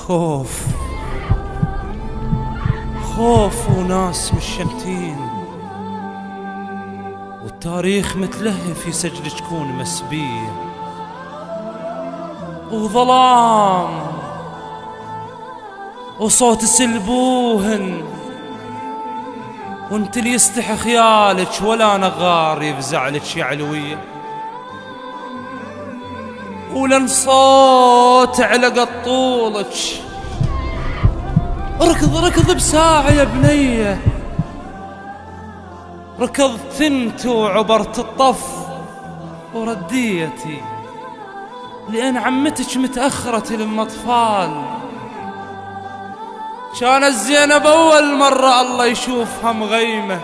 خوف خوف وناس مشمتين، والتاريخ متلهف يسجل تكون مسبية، وظلام وصوت سلبوهن، وانت اللي يستحي خيالك ولا نغار يفزعلك يا علوية، ولن صوت على قطولك. ركض بساعة يا بنية، ركضت انت وعبرت الطف ورديتي، لأن عمتك متأخرة لما أطفال. كانت زينب أول مرة الله يشوفها مغيمة،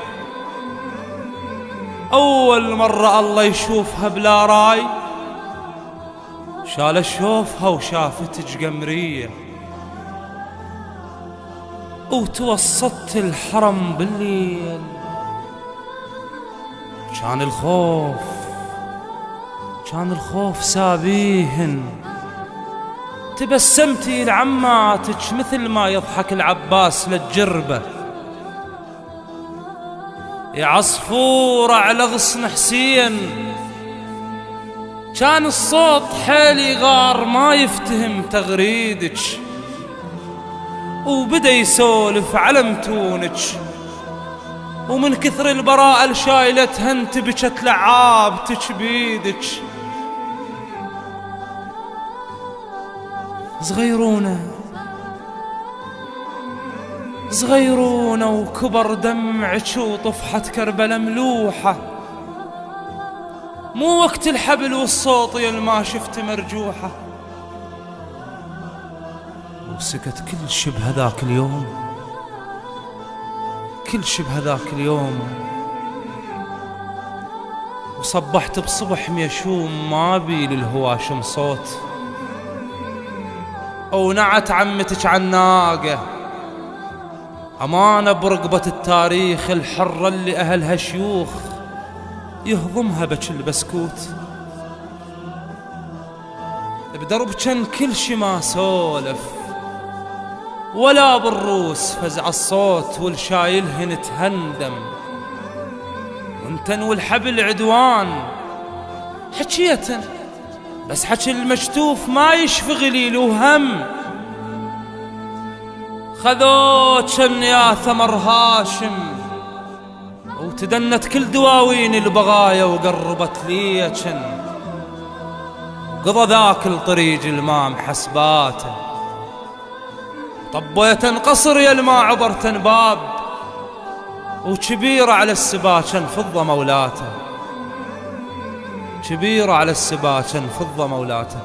أول مرة الله يشوفها بلا راي، شال شوفها وشافتك قمرية، وتوسطت الحرم بالليل. كان الخوف سابيهن، تبسمتي لعماتك مثل ما يضحك العباس للجربة، يا عصفورة على غصن حسين. كان الصوت حيل يغار ما يفتهم تغريدك، وبدأ يسولف على متونك، ومن كثر البراءة الشايلتها انتبكت لعابتك بيدك. صغيرونة وكبر دمعك وطفحة كربلة ملوحة، مو وقت الحبل والصوت يا ما شفت مرجوحة. وسكت كل شب هذاك اليوم، وصبحت بصبح ميشوم ما بي للهواشم صوت، ونعت عمتك عناقة أمانة برقبة التاريخ الحرة اللي أهلها شيوخ يهضمها بك البسكوت. بدرب كان كل شي ما سولف، ولا بالروس فزع الصوت والشايلهن تهندم، وانتن والحبل عدوان حكية، بس حكي المشتوف ما يشفي غليل وهم. خذوك يا ثمر هاشم، وتدنت كل دواوين البغايا وقربت ليكن، قضى ذاك الطريق المام حسباته، طبيتن قصر يا الما عبرتن باب، وكبيرة على السباكن فضة مولاته، كبيرة على السباكن فضة مولاته.